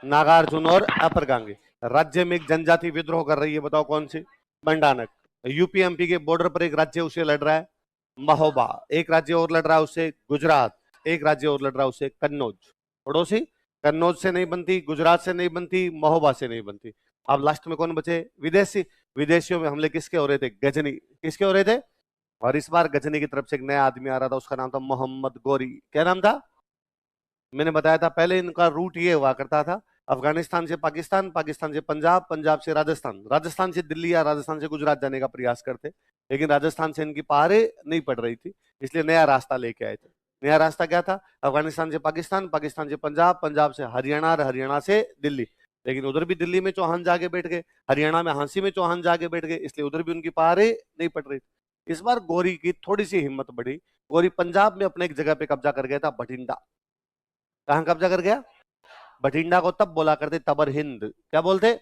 नागार्जुन और अपर गांगे। राज्य में एक जनजाति विद्रोह कर रही है, बताओ कौन सी? बंडानक। यूपीएमपी के बॉर्डर पर एक राज्य उसे लड़ रहा है, महोबा। एक राज्य और लड़ रहा है उससे, गुजरात। एक राज्य और लड़ रहा है उससे, कन्नौज। पड़ोसी। कन्नौज से नहीं बनती, गुजरात से नहीं बनती, महोबा से नहीं बनती। अब लास्ट में कौन बचे? विदेशी। विदेशियों में हमले किसके हो रहे थे? गजनी। किसके हो रहे थे? और इस बार गजनी की तरफ से एक नया आदमी आ रहा था, उसका नाम था मोहम्मद गोरी। क्या नाम था? मैंने बताया था पहले, इनका रूट ये हुआ करता था, अफगानिस्तान से पाकिस्तान, पाकिस्तान से पंजाब, पंजाब से राजस्थान, राजस्थान से दिल्ली या राजस्थान से गुजरात जाने का प्रयास करते, लेकिन राजस्थान से इनकी पहाड़े नहीं पड़ रही थी, इसलिए नया रास्ता लेके आए थे। नया रास्ता क्या था? अफगानिस्तान से पाकिस्तान, पाकिस्तान से पंजाब, पंजाब से हरियाणा और हरियाणा से दिल्ली। लेकिन उधर भी दिल्ली में चौहान जाके बैठ गए, हरियाणा में हांसी में चौहान जाके बैठ गए, इसलिए उधर भी उनकी पहाड़े नहीं पड़ रही थी। इस बार गोरी की थोड़ी सी हिम्मत बढ़ी। गोरी पंजाब में अपने एक जगह पे कब्जा कर गया था, बठिंडा। कहां कब्जा कर गया? बठिंडा को तब बोला करते तबर हिंद। क्या बोलते?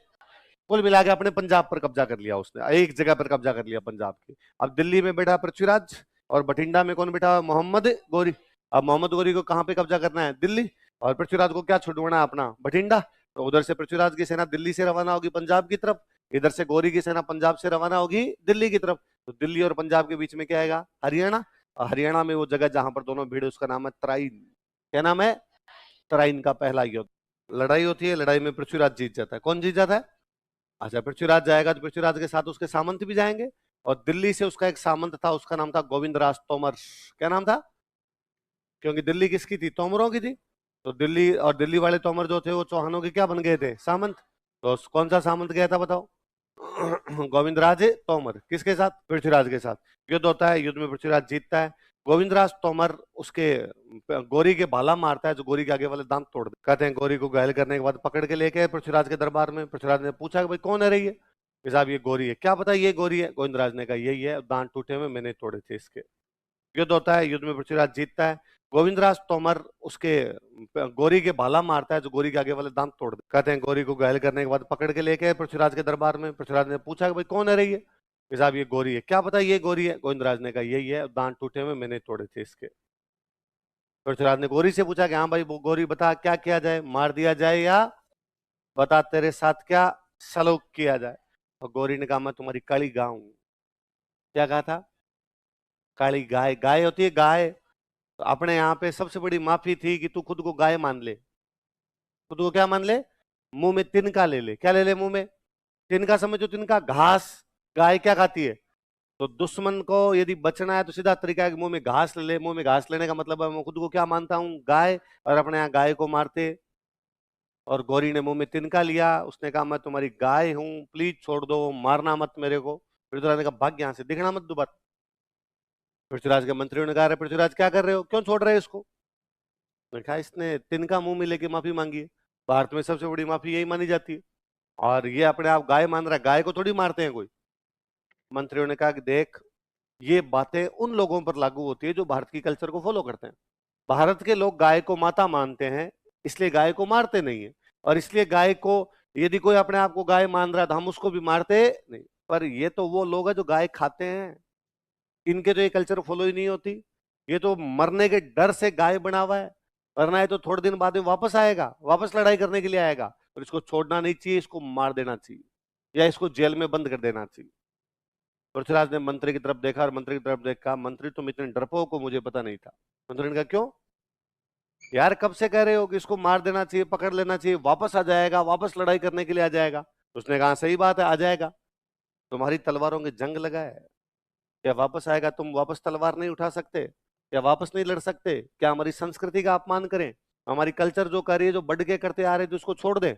कुल मिला के अपने पंजाब पर कब्जा कर लिया उसने, एक जगह पर कब्जा कर लिया पंजाब की। अब दिल्ली में बैठा पृथ्वीराज, और बठिंडा में कौन बैठा? मोहम्मद गोरी। अब मोहम्मद गोरी को कहां पे कब्जा करना है? दिल्ली। और पृथ्वीराज को क्या छुड़वाना है? अपना बठिंडा। तो उधर से पृथ्वीराज की सेना दिल्ली से रवाना होगी पंजाब की तरफ, इधर से गोरी की सेना पंजाब से रवाना होगी दिल्ली की तरफ। तो दिल्ली और पंजाब के बीच में क्या आएगा? हरियाणा। और हरियाणा में वो जगह जहां पर दोनों भीड़, उसका नाम है तराइन। क्या नाम है? तराइन का पहला युद्ध। लड़ाई होती है, लड़ाई में पृथ्वीराज जीत जाता है। कौन जीत जाता है? अच्छा, पृथ्वीराज जाएगा तो पृथ्वीराज के साथ उसके सामंत भी जाएंगे। और दिल्ली से उसका एक सामंत था, उसका नाम था गोविंदराज तोमर। क्या नाम था? क्योंकि दिल्ली किसकी थी? तोमरों की थी। तो दिल्ली, और दिल्ली वाले तोमर जो थे वो चौहानों के क्या बन गए थे? सामंत। तो कौन सा सामंत गया था बताओ? गोविंदराज तोमर। किसके साथ? पृथ्वीराज के साथ। युद्ध होता है, युद्ध में पृथ्वीराज जीतता है। गोविंदराज तोमर उसके गोरी के भाला मारता है, जो गोरी के आगे वाले दांत तोड़ दे। कहते हैं गोरी को घायल करने के बाद पकड़ के लेके पृथ्वीराज के दरबार में। पृथ्वीराज ने पूछा कि भाई कौन है रही है? कि साहब ये गोरी है। क्या पता ये गोरी है? गोविंदराज ने कहा यही है, दांत टूटे हुए मैंने तोड़े थे इसके। युद्ध होता है, युद्ध में पृथ्वीराज जीतता है। गोविंदराज तोमर उसके गोरी के भाला मारता है, जो गोरी के आगे वाले दांत तोड़ दे। कहते हैं गोरी को घायल करने के बाद पकड़ के लेके पृथ्वीराज के दरबार में। पृथ्वीराज ने पूछा कि भाई कौन है रही है? कि साहब ये गोरी है। क्या पता ये गोरी है? गोविंदराज ने कहा यही है, दांत टूटे हुए मैंने तोड़े थे इसके। पृथ्वीराज ने गोरी से पूछा कि हाँ भाई वो गोरी बता, क्या किया जाए? मार दिया जाए या बता तेरे साथ क्या सलूक किया जाए? और गोरी ने कहा मैं तुम्हारी काली गाय हूं। क्या कहा था? काली गाय। गाय होती है गाय। तो अपने यहाँ पे सबसे बड़ी माफी थी कि तू खुद को गाय मान ले। खुद को क्या मान ले? मुंह में तिनका ले ले। क्या ले ले मुंह में? तिनका समझो, तिनका घास। गाय क्या खाती है? तो दुश्मन को यदि बचना है तो सीधा तरीका है कि मुंह में घास ले ले। मुंह में घास लेने का मतलब है मैं खुद को क्या मानता हूं? गाय। और अपने यहाँ गाय को मारते। और गौरी ने मुंह में तिनका लिया, उसने कहा मैं तुम्हारी गाय हूं, प्लीज छोड़ दो, मारना मत मेरे को। पृथ्वीराज ने कहा भाग यहाँ से, दिखना मत दोबारा। पृथ्वीराज के मंत्रियों ने कहा अरे पृथ्वीराज क्या कर रहे हो, क्यों छोड़ रहे हो इसको? मैंने कहा इसने तिनका मुंह में लेके माफी मांगी है, भारत में सबसे बड़ी माफी यही मानी जाती है, और ये अपने आप गाय मान रहा है, गाय को थोड़ी मारते हैं कोई। मंत्रियों ने कहा कि देख, ये बातें उन लोगों पर लागू होती है जो भारत की कल्चर को फॉलो करते हैं। भारत के लोग गाय को माता मानते हैं, इसलिए गाय को मारते नहीं है। और इसलिए गाय को, यदि कोई अपने आप को गाय मान रहा है तो हम उसको भी मारते नहीं। पर ये तो वो लोग हैं जो गाय खाते हैं, इनके तो ये कल्चर फॉलो ही नहीं होती। ये तो मरने के डर से गाय बना हुआ है। मरना है तो थोड़े दिन बाद में वापस आएगा, वापस लड़ाई करने के लिए आएगा। और इसको छोड़ना नहीं चाहिए, इसको मार देना चाहिए, या इसको जेल में बंद कर देना चाहिए। पृथ्वीराज ने मंत्री की तरफ देखा, और मंत्री की तरफ देखा, मंत्री तुम इतने डरपोक को मुझे पता नहीं था। मंत्री ने कहा क्यों यार, कब से कह रहे हो कि इसको मार देना चाहिए, पकड़ लेना चाहिए, वापस आ जाएगा, वापस लड़ाई करने के लिए आ जाएगा। उसने कहा सही बात है, आ जाएगा। तुम्हारी तलवारों की जंग लगा है, क्या वापस आएगा? तुम वापस तलवार नहीं उठा सकते? क्या वापस नहीं लड़ सकते? क्या हमारी संस्कृति का अपमान करें? हमारी कल्चर जो कर रही है, जो बढ़ के करते आ रहे हैं, तो उसको छोड़ दें?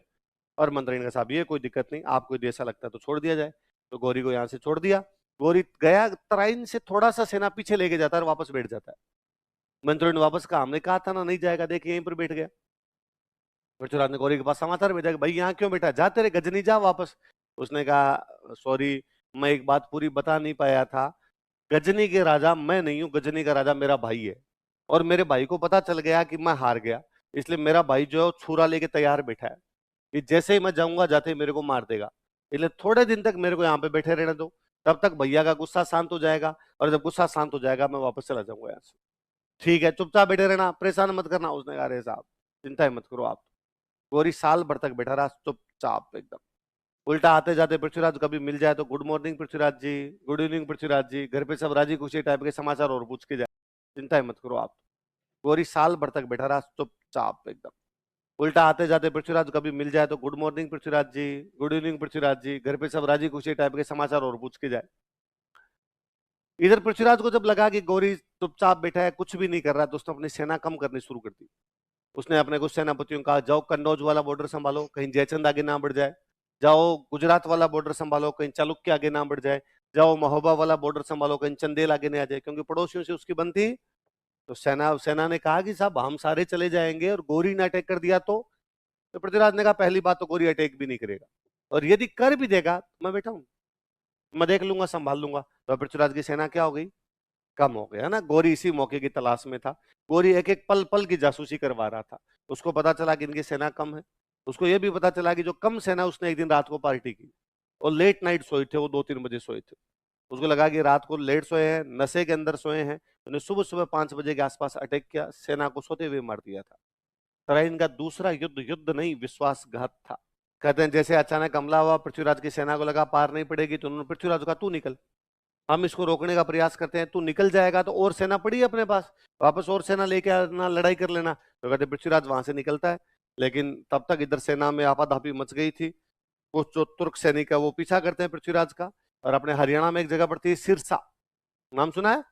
और मंत्री ने कहा साहब ये कोई दिक्कत नहीं, आपको यदि ऐसा लगता है तो छोड़ दिया जाए। तो गौरी को यहाँ से छोड़ दिया। गौरी गया, तराइन से थोड़ा सा सेना पीछे लेके जाता है और वापस बैठ जाता है। मंत्री ने वापस कहा हमने कहा था ना नहीं जाएगा, देखिए यहीं पर बैठ गया। पृथ्वीराज ने गौरी के पास समाचार भेजा कि भाई यहाँ क्यों बैठा, जा तेरे गजनी जा वापस। उसने कहा सॉरी, मैं एक बात पूरी बता नहीं पाया था, गजनी के राजा मैं नहीं हूं, गजनी का राजा मेरा भाई है। और मेरे भाई को पता चल गया कि मैं हार गया, इसलिए मेरा भाई जो है वो छुरा लेके तैयार बैठा है कि जैसे ही मैं जाऊंगा जाते ही मेरे को मार देगा। इसलिए थोड़े दिन तक मेरे को यहाँ पे बैठे रहने दो, तब तक भैया का गुस्सा शांत हो जाएगा, और जब गुस्सा शांत हो जाएगा मैं वापस चला जाऊंगा यहाँ से। ठीक है, चुपचाप बैठे रहना, परेशान मत करना। उसने कहा अरे साहब चिंता मत करो आप। गौरी साल भर तक बैठा रहा चुपचाप एकदम। उल्टा आते जाते पृथ्वीराज कभी मिल जाए तो गुड मॉर्निंग पृथ्वीराज जी, गुड इवनिंग पृथ्वीराज जी, घर पे सब राजी खुशी टाइप के समाचार और पूछ के जाए, चिंता ही मत करो आप। गौरी साल भर तक बैठा रहा चुपचाप एकदम। उल्टा आते जाते पृथ्वीराज कभी मिल जाए तो गुड मॉर्निंग पृथ्वीराज जी, गुड इवनिंग पृथ्वीराज जी, घर पे सब राजी खुशी टाइप के समाचार और पूछ के जाए। इधर पृथ्वीराज को जब लगा कि गौरी चुपचाप बैठा है, कुछ भी नहीं कर रहा, तो उसने अपनी सेना कम करनी शुरू कर दी। उसने अपने कुछ सेनापतियों का, जाओ कन्नौज वाला बॉर्डर संभालो, कहीं जयचंद आगे ना बढ़ जाए। जाओ गुजरात वाला बॉर्डर संभालो, कहीं चालुक्य आगे ना बढ़ जाए। जाओ महोबा वाला बॉर्डर संभालो, कहीं चंदेल आगे नहीं आ जाए, क्योंकि पड़ोसियों से उसकी बनती। तो सेना ने कहा कि साहब हम सारे चले जाएंगे और गौरी ने अटैक कर दिया तो पृथ्वीराज ने कहा पहली बात तो गौरी अटैक भी नहीं करेगा, और यदि कर भी देगा तो मैं बैठा हूं, मैं देख लूंगा, संभाल लूंगा। तो पृथ्वीराज की सेना क्या हो गई, कम हो गया ना। गौरी इसी मौके की तलाश में था। गौरी एक एक पल पल की जासूसी करवा रहा था। उसको पता चला कि इनकी सेना कम है। उसको यह भी पता चला कि जो कम सेना, उसने एक दिन रात को पार्टी की और लेट नाइट सोए थे, वो 2-3 बजे सोए थे। उसको लगा कि रात को लेट सोए हैं, नशे के अंदर सोए हैं। उन्हें सुबह सुबह 5 बजे के आसपास अटैक किया, सेना को सोते हुए मार दिया था। तराइन का दूसरा युद्ध युद्ध नहीं, विश्वासघात था। कहते हैं जैसे अचानक हमला हुआ, पृथ्वीराज की सेना को लगा पार नहीं पड़ेगी, तो उन्होंने पृथ्वीराज को कहा तू निकल, हम इसको रोकने का प्रयास करते हैं, तू निकल जाएगा तो और सेना पड़ी है अपने पास, वापस और सेना लेके आना, लड़ाई कर लेना। तो कहते पृथ्वीराज वहां से निकलता है, लेकिन तब तक इधर सेना में आपाधापी मच गई थी। कुछ जो तुर्क सैनिक है वो पीछा करते हैं पृथ्वीराज का, और अपने हरियाणा में एक जगह पड़ती है सिरसा, नाम सुना है?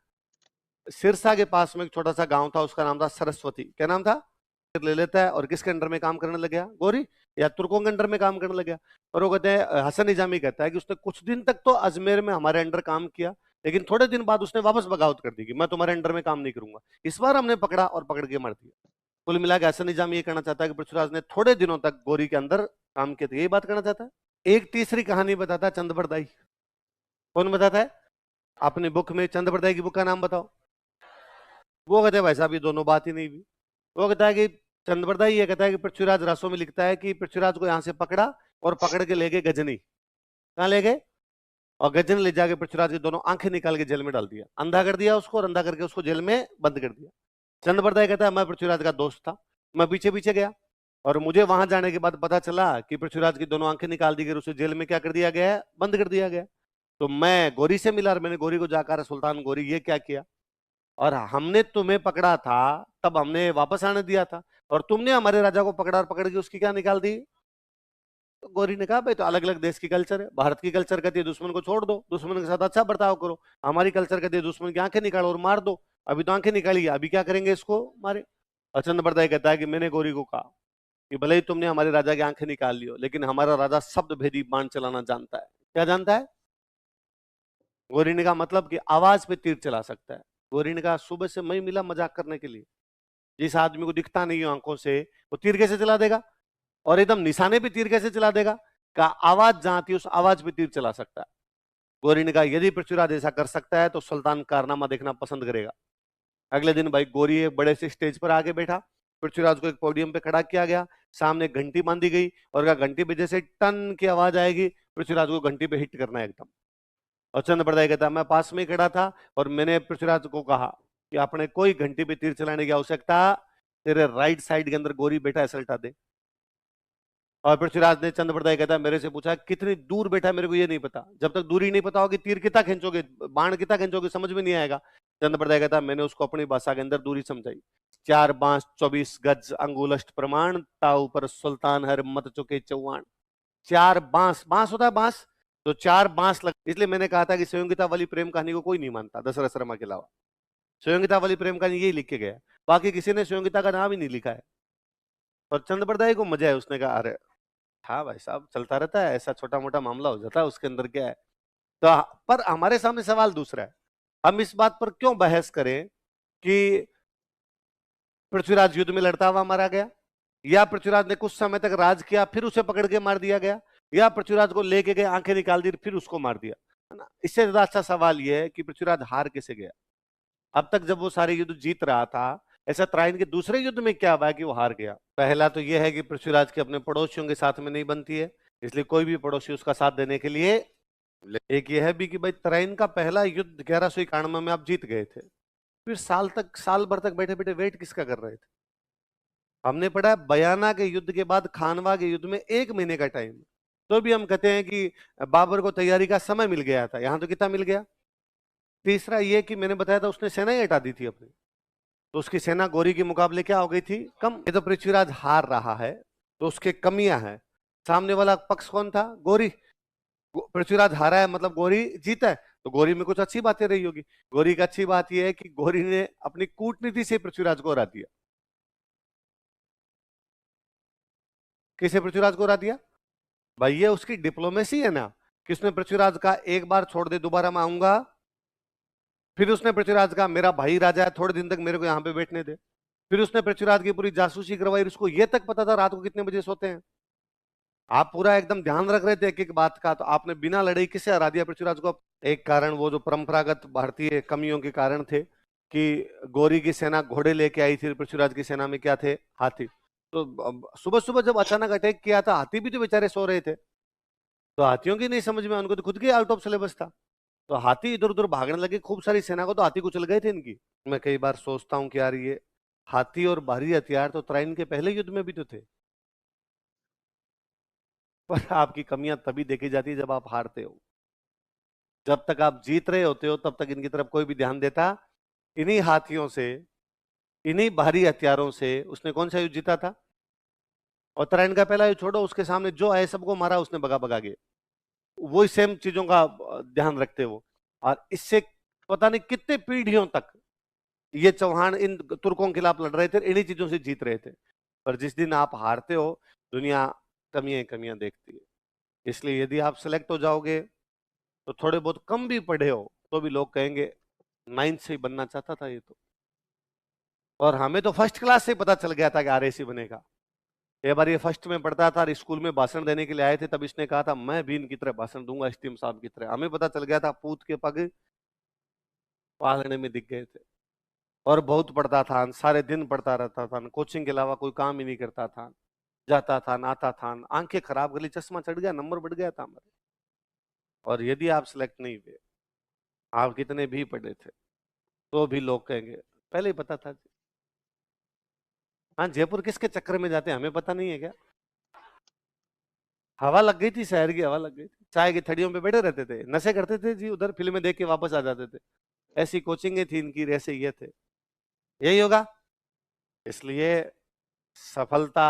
सिरसा के पास में एक छोटा सा गांव था, उसका नाम था सरस्वती। क्या नाम था? ले लेता है और किसके अंडर में काम करने लग गया, गौरी या तुर्कों के अंडर में काम करने लग गया। और वो कहते हैं, हसन निजामी कहता है कि उसने कुछ दिन तक तो अजमेर में हमारे अंडर काम किया, लेकिन थोड़े दिन बाद उसने वापस बगावत कर दी कि मैं तुम्हारे अंडर में काम नहीं करूंगा। इस बार हमने पकड़ा और पकड़ के मार दिया। कुल मिला के हसन निजामी ये कहना चाहता है कि पृथ्वीराज ने थोड़े दिनों तक गौरी के अंदर काम किया था, यही बात कहना चाहता है। एक तीसरी कहानी बताता है चंद्रबरदाई। कौन बताता है? अपनी बुक में चंद्रबरदाई की बुक का नाम बताओ। वो कहते हैं भाई साहब ये दोनों बात ही नहीं हुई। वो कहता है कि चंद्रबरदाई ये कहता है कि पृथ्वीराज रासों में लिखता है कि पृथ्वीराज को यहां से पकड़ा और पकड़ के ले गए गजनी। कहाँ ले गए? और गजनी ले जाके पृथ्वीराज की दोनों आंखें निकाल के जेल में डाल दिया, अंधा कर दिया उसको, और अंधा करके उसको जेल में बंद कर दिया। चंद्रबरदाई कहता है मैं पृथ्वीराज का दोस्त था, मैं पीछे पीछे गया, और मुझे वहां जाने के बाद पता चला कि पृथ्वीराज की दोनों आंखें निकाल दी गई, उसे जेल में क्या कर दिया गया है, बंद कर दिया गया। तो मैं गौरी से मिला और मैंने गौरी को जाकर, सुल्तान गौरी ये क्या किया, और हमने तुम्हें पकड़ा था तब हमने वापस आने दिया था, और तुमने हमारे राजा को पकड़ा और पकड़ के उसकी क्या निकाल दी। तो गौरी ने कहा भाई तो अलग अलग देश की कल्चर है, भारत की कल्चर कहती है दुश्मन को छोड़ दो, दुश्मन के साथ अच्छा बर्ताव करो। हमारी कल्चर कहती है दुश्मन की आंखें निकालो और मार दो। अभी तो आंखें निकाली, अभी क्या करेंगे, इसको मारे। और चंद्रबरदाई कहता है कि मैंने गौरी को कहा कि भले ही तुमने हमारे राजा की आंखें निकाल ली हो, लेकिन हमारा राजा शब्द भेदी बाण चलाना जानता है। क्या जानता है? गौरी ने कहा मतलब कि आवाज पे तीर चला सकता है। गौरी ने कहा सुबह से मैं मिला मजाक करने के लिए, जिस आदमी को दिखता नहीं हो आंखों से, वो तीर कैसे चला देगा, और एकदम निशाने पे तीर कैसे चला देगा? का आवाज जहां थी उस आवाज पे तीर चला सकता है। गौरी ने कहा यदि पृथ्वीराज ऐसा कर सकता है तो सुल्तान कारनामा देखना पसंद करेगा। अगले दिन भाई गौरी एक बड़े से स्टेज पर आके बैठा, पृथ्वीराज को एक पोडियम पे खड़ा किया गया, सामने घंटी बांधी गई, और कहा घंटी पे जैसे टन की आवाज आएगी, पृथ्वीराज को घंटी पे हिट करना है एकदम। और चंद्रबरदाई कहता मैं पास में ही खड़ा था और मैंने पृथ्वीराज को कहा कि अपने कोई घंटी पे तीर चलाने की आवश्यकता, तेरे राइट साइड के अंदर गौरी बैठा ऐसा उल्टा दे। और पृथ्वीराज ने, चंद्रबरदाई कहता मेरे से पूछा कितनी दूर बैठा है, मेरे को ये नहीं पता। जब तक दूरी नहीं पता होगी तीर कितना खींचोगे, बाण कितना खींचोगे, समझ में नहीं आएगा। चंद्रबरदाई कहता मैंने उसको अपनी भाषा के अंदर दूरी समझाई। 4 बांस 24 गज अंगुलष्ट प्रमाण, ताऊ पर सुल्तान हर मत चुके चौहान। 4 बांस, बांस होता है बांस, तो 4 बांस लग, इसलिए मैंने कहा था कि संयोगिता वाली प्रेम कहानी को कोई नहीं मानता दशरथ शर्मा के अलावा। संयोगिता वाली प्रेम कहानी यही लिख के गया, बाकी किसी ने संयोगिता का नाम ही नहीं लिखा है। और चंद्रबरदाई को मजा है, उसने कहा अरे हाँ भाई साहब चलता रहता है, ऐसा छोटा मोटा मामला हो जाता है, उसके अंदर क्या है। तो पर हमारे सामने सवाल दूसरा है, हम इस बात पर क्यों बहस करें कि पृथ्वीराज युद्ध में लड़ता हुआ मारा गया, या पृथ्वीराज ने कुछ समय तक राज किया फिर उसे पकड़ के मार दिया गया, या पृथ्वीराज को लेके गए आंखें निकाल दी फिर उसको मार दिया, है ना। इससे ज्यादा अच्छा सवाल यह है कि पृथ्वीराज हार कैसे गया। अब तक जब वो सारे युद्ध जीत रहा था, ऐसा त्राइन के दूसरे युद्ध में क्या हुआ कि वो हार गया। पहला तो यह है कि पृथ्वीराज के अपने पड़ोसियों के साथ में नहीं बनती है, इसलिए कोई भी पड़ोसी उसका साथ देने के लिए। एक यह है भी कि भाई तराइन का पहला युद्ध 1191 में आप जीत गए थे, फिर साल भर तक बैठे बैठे वेट किसका कर रहे थे। हमने पढ़ा है बयाना के युद्ध के बाद खानवा के युद्ध में 1 महीने का टाइम, तो भी हम कहते हैं कि बाबर को तैयारी का समय मिल गया था। यहां तो कितना मिल गया। तीसरा ये कि मैंने बताया था उसने सेना ही हटा दी थी अपनी, तो उसकी सेना गौरी के मुकाबले क्या हो गई थी, कम। ये तो पृथ्वीराज हार रहा है तो उसके कमियां हैं। सामने वाला पक्ष कौन था, गौरी। पृथ्वीराज हारा है मतलब गौरी जीता है, तो गौरी में कुछ अच्छी बातें रही होगी। गौरी की अच्छी बात यह है कि गौरी ने अपनी कूटनीति से पृथ्वीराज को हरा दिया। किसे पृथ्वीराज को हरा दिया भाई, ये उसकी डिप्लोमेसी है ना, कि उसने पृथ्वीराज का एक बार छोड़ दे दोबारा मैं आऊंगा। फिर उसने पृथ्वीराज का मेरा भाई राजा है थोड़े दिन तक मेरे को यहां पे बैठने दे। फिर उसने पृथ्वीराज की पूरी जासूसी करवाई, उसको ये तक पता था रात को कितने बजे सोते हैं। आप पूरा एकदम ध्यान रख रहे थे एक एक बात का, तो आपने बिना लड़ाई किसे हरा दिया पृथ्वीराज को। एक कारण वो जो परंपरागत भारतीय कमियों के कारण थे कि गौरी की सेना घोड़े लेके आई थी, पृथ्वीराज की सेना में क्या थे, हाथी। तो सुबह सुबह जब अचानक अटैक किया था, हाथी भी तो बेचारे सो रहे थे, तो हाथियों की नहीं समझ में, उनको तो खुद के आउट ऑफ सिलेबस था। तो हाथी इधर उधर भागने लगे, खूब सारी सेना को तो हाथी कुचल गए थे इनकी। मैं कई बार सोचता हूँ कि यार ये हाथी और भारी हथियार तो तराइन के पहले युद्ध में भी तो थे। पर आपकी कमियां तभी देखी जाती है जब आप हारते हो। जब तक आप जीत रहे होते हो तब तक इनकी तरफ कोई भी ध्यान देता। इन्हीं हाथियों से, इन्हीं भारी हथियारों से उसने कौन सा युद्ध जीता था। और तराइन का पहला युद्ध छोड़ो, उसके सामने जो आए सबको मारा उसने भगा भगा के। वही सेम चीजों का ध्यान रखते वो। और इससे पता नहीं कितने पीढ़ियों तक ये चौहान इन तुर्कों के खिलाफ लड़ रहे थे, इन्हीं चीजों से जीत रहे थे। पर जिस दिन आप हारते हो, दुनिया कमियां कमियां देखती है। इसलिए यदि आप सिलेक्ट हो जाओगे तो थोड़े बहुत कम भी पढ़े हो तो भी लोग कहेंगे 9th से ही बनना चाहता था ये तो। और हमें तो फर्स्ट क्लास से पता चल गया था कि आरएसी बनेगा। एक बार ये फर्स्ट में पढ़ता था और स्कूल में भाषण देने के लिए आए थे, तब इसने कहा था मैं भी इनकी तरह भाषण दूंगा, एसटीएम साहब की तरह। हमें पता चल गया था पूत के पग पालने में दिख गए थे। और बहुत पढ़ता था, सारे दिन पढ़ता रहता था, कोचिंग के अलावा कोई काम ही नहीं करता था। जाता था, नहाता था, आंखें खराब कर ली, चश्मा चढ़ गया, नंबर बढ़ गया था हमारे। और यदि आप सिलेक्ट नहीं हुए, आप कितने भी पढ़े थे, तो भी लोग कहेंगे पहले ही पता था जी। हाँ, जयपुर किसके चक्कर में जाते हैं हमें पता नहीं है क्या। हवा लग गई थी, शहर की हवा लग गई थी, चाय की थड़ियों पे बैठे रहते थे, नशे करते थे जी, उधर फिल्में देख के वापस आ जाते थे। ऐसी कोचिंगें थी इनकी, ऐसे ये थे। यही होगा। इसलिए सफलता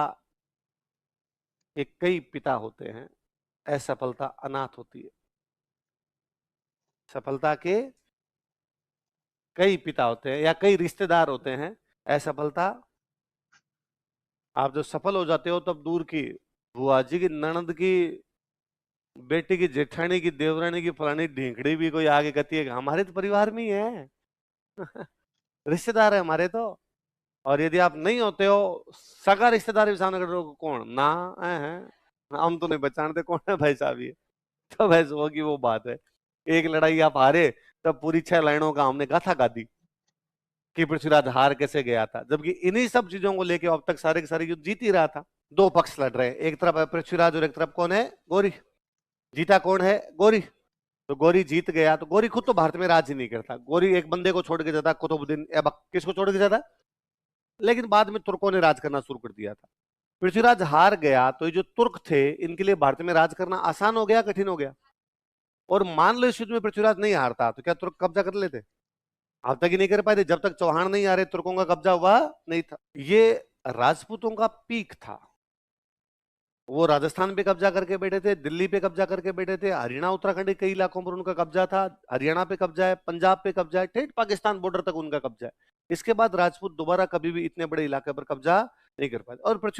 के कई पिता होते हैं, असफलता अनाथ होती है। सफलता के कई पिता होते हैं या कई रिश्तेदार होते हैं, असफलता। आप जब सफल हो जाते हो तब दूर की बुआ जी की ननद की बेटी की जेठानी की देवरानी की फलानी ढींकड़ी भी कोई आगे कहती है कि हमारे तो परिवार में ही है। रिश्तेदार है हमारे तो। और यदि आप नहीं होते हो, सगा रिश्तेदार भी सामने खड़े हो, कौन ना है, हम तो नहीं पहचानते कौन है भाई साहब ये। तो वैसे वो की वो बात है। एक लड़ाई आप हारे, तब पूरी 6 लाइनों का हमने गाथा गा दी कि पृथ्वीराज हार कैसे गया था, जबकि इन्हीं सब चीजों को लेके अब तक सारे के सारे युद्ध जीत ही रहा था। दो पक्ष लड़ रहे हैं, एक तरफ है पृथ्वीराज और एक तरफ कौन है, गौरी। जीता कौन है, गौरी। तो गौरी जीत गया, तो गौरी खुद तो भारत में राज ही नहीं करता। गौरी एक बंदे को छोड़ के जाता, कुतुबुद्दीन ऐबक, किसको छोड़ के जाता। लेकिन बाद में तुर्कों ने राज करना शुरू कर दिया था। पृथ्वीराज हार गया तो ये जो तुर्क थे इनके लिए भारत में राज करना आसान हो गया, कठिन हो गया। और मान लो इस युद्ध में पृथ्वीराज नहीं हारता तो क्या तुर्क कब्जा कर लेते। अब तक ही नहीं कर पाए थे, जब तक चौहान नहीं आ रहे तुर्कों का कब्जा हुआ नहीं था। ये राजपूतों का पीक था। वो राजस्थान पे कब्जा करके बैठे थे, दिल्ली पे कब्जा करके बैठे थे, हरियाणा उत्तराखंड के कई इलाकों पर उनका कब्जा था। हरियाणा पे कब्जा है, पंजाब पे कब्जा है, ठेठ पाकिस्तान बॉर्डर तक उनका कब्जा है। इसके बाद राजपूत दोबारा कभी भी इतने बड़े इलाके पर कब्जा नहीं कर पाए। और